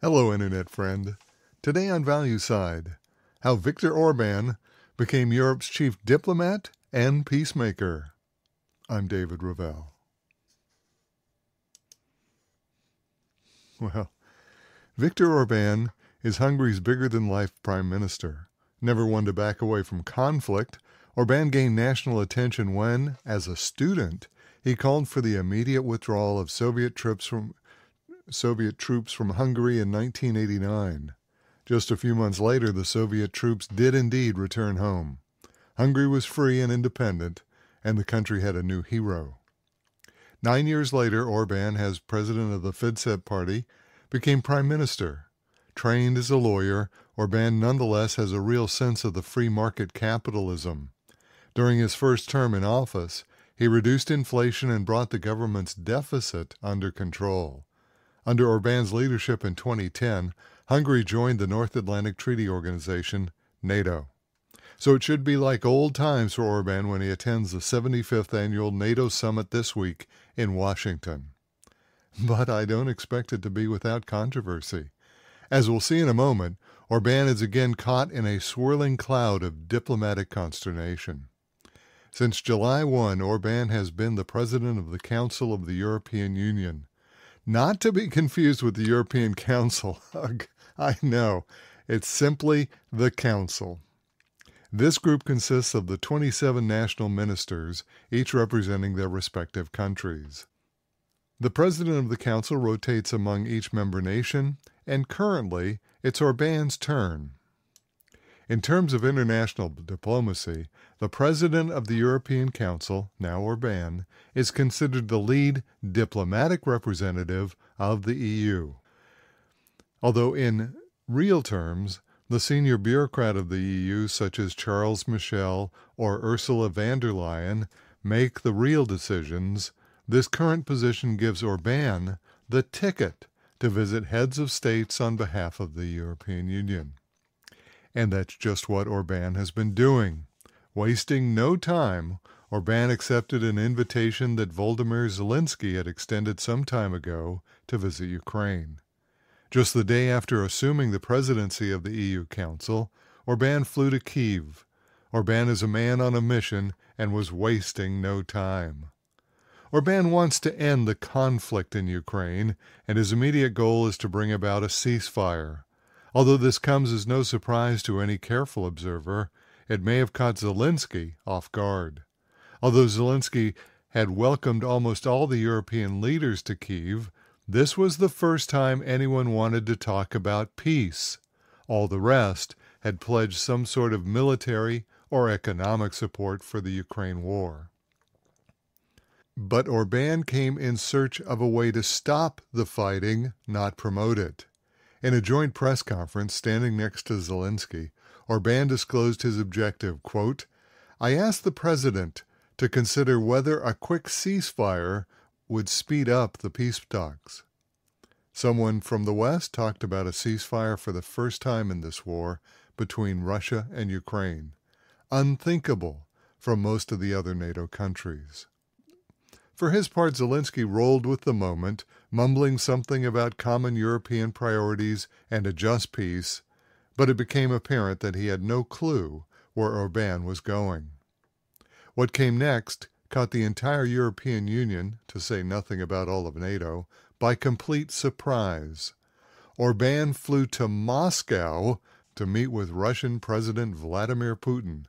Hello, Internet friend. Today on Value Side, how Viktor Orban became Europe's chief diplomat and peacemaker. I'm David Ravel. Well, Viktor Orban is Hungary's bigger-than-life prime minister. Never one to back away from conflict, Orban gained national attention when, as a student, he called for the immediate withdrawal of Soviet troops from Hungary in 1989. Just a few months later, the Soviet troops did indeed return home. Hungary was free and independent, and the country had a new hero. 9 years later, Orban, as president of the Fidesz party, became prime minister. Trained as a lawyer, Orban nonetheless has a real sense of the free market capitalism. During his first term in office, he reduced inflation and brought the government's deficit under control. Under Orban's leadership in 2010, Hungary joined the North Atlantic Treaty Organization, NATO. So it should be like old times for Orban when he attends the 75th annual NATO summit this week in Washington. But I don't expect it to be without controversy. As we'll see in a moment, Orban is again caught in a swirling cloud of diplomatic consternation. Since July 1, Orban has been the president of the Council of the European Union. Not to be confused with the European Council. I know. It's simply the Council. This group consists of the 27 national ministers, each representing their respective countries. The president of the Council rotates among each member nation, and currently it's Orban's turn. In terms of international diplomacy, the president of the European Council, now Orban, is considered the lead diplomatic representative of the EU. Although in real terms, the senior bureaucrat of the EU, such as Charles Michel or Ursula von der Leyen, make the real decisions, this current position gives Orban the ticket to visit heads of states on behalf of the European Union. And that's just what Orban has been doing. Wasting no time, Orban accepted an invitation that Volodymyr Zelensky had extended some time ago to visit Ukraine. Just the day after assuming the presidency of the EU Council, Orban flew to Kyiv. Orban is a man on a mission and was wasting no time. Orban wants to end the conflict in Ukraine, and his immediate goal is to bring about a ceasefire. Although this comes as no surprise to any careful observer, it may have caught Zelensky off guard. Although Zelensky had welcomed almost all the European leaders to Kyiv, this was the first time anyone wanted to talk about peace. All the rest had pledged some sort of military or economic support for the Ukraine war. But Orban came in search of a way to stop the fighting, not promote it. In a joint press conference standing next to Zelensky, Orban disclosed his objective, quote, "I asked the president to consider whether a quick ceasefire would speed up the peace talks." Someone from the West talked about a ceasefire for the first time in this war between Russia and Ukraine. Unthinkable from most of the other NATO countries. For his part, Zelensky rolled with the moment, mumbling something about common European priorities and a just peace, but it became apparent that he had no clue where Orban was going. What came next caught the entire European Union, to say nothing about all of NATO, by complete surprise. Orban flew to Moscow to meet with Russian President Vladimir Putin.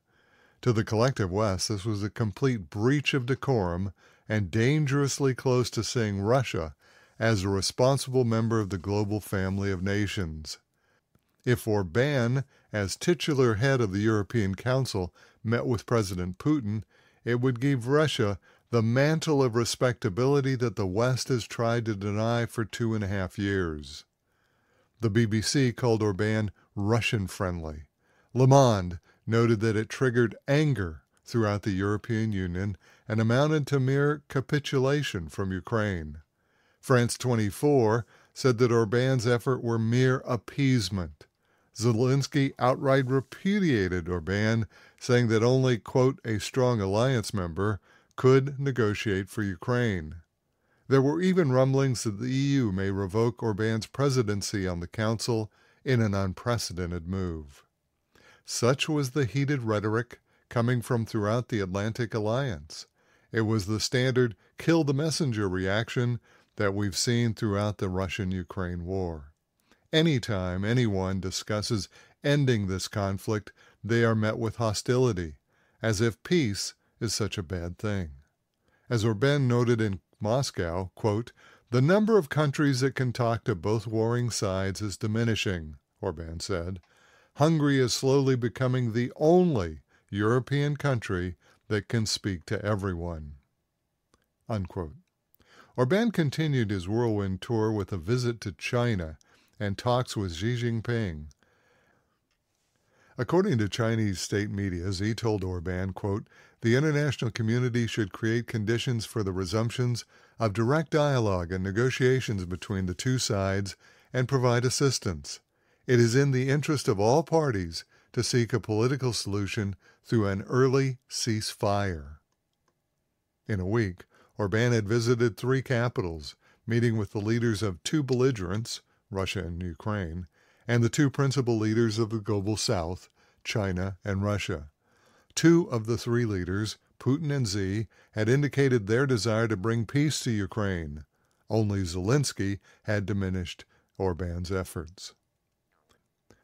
To the collective West, this was a complete breach of decorum and dangerously close to seeing Russia as a responsible member of the global family of nations. If Orban, as titular head of the European Council, met with President Putin, it would give Russia the mantle of respectability that the West has tried to deny for 2.5 years. The BBC called Orban Russian-friendly. Le Monde noted that it triggered anger throughout the European Union and amounted to mere capitulation from Ukraine. France 24 said that Orban's effort were mere appeasement. Zelensky outright repudiated Orban, saying that only, quote, a strong alliance member could negotiate for Ukraine. There were even rumblings that the EU may revoke Orban's presidency on the Council in an unprecedented move. Such was the heated rhetoric coming from throughout the Atlantic Alliance. It was the standard kill the messenger reaction that we've seen throughout the Russian-Ukraine war. Anytime anyone discusses ending this conflict, they are met with hostility, as if peace is such a bad thing. As Orban noted in Moscow, quote, "The number of countries that can talk to both warring sides is diminishing," Orban said. "Hungary is slowly becoming the only European country that can speak to everyone." Unquote. Orban continued his whirlwind tour with a visit to China and talks with Xi Jinping. According to Chinese state media, Xi told Orban, quote, "The international community should create conditions for the resumptions of direct dialogue and negotiations between the two sides and provide assistance. It is in the interest of all parties to seek a political solution through an early ceasefire." In a week, Orban had visited 3 capitals, meeting with the leaders of 2 belligerents, Russia and Ukraine, and the 2 principal leaders of the global South, China and Russia. 2 of the 3 leaders, Putin and Xi, had indicated their desire to bring peace to Ukraine. Only Zelensky had diminished Orban's efforts.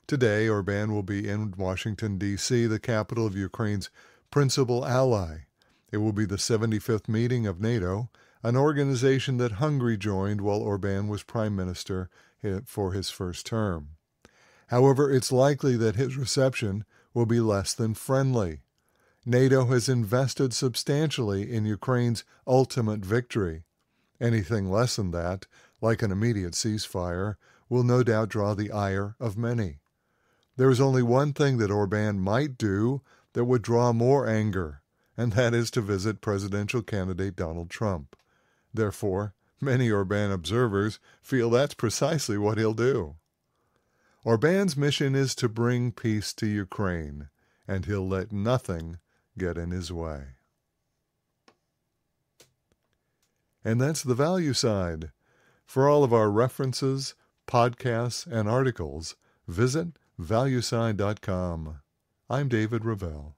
Today, Orban will be in Washington, D.C., the capital of Ukraine's principal ally. It will be the 75th meeting of NATO, an organization that Hungary joined while Orban was prime minister for his first term. However, it's likely that his reception will be less than friendly. NATO has invested substantially in Ukraine's ultimate victory. Anything less than that, like an immediate ceasefire, will no doubt draw the ire of many. There is only one thing that Orban might do that would draw more anger, and that is to visit presidential candidate Donald Trump. Therefore, many Orban observers feel that's precisely what he'll do. Orban's mission is to bring peace to Ukraine, and he'll let nothing get in his way. And that's the value side. For all of our references, podcasts, and articles, visit valueside.com. I'm David Ravel.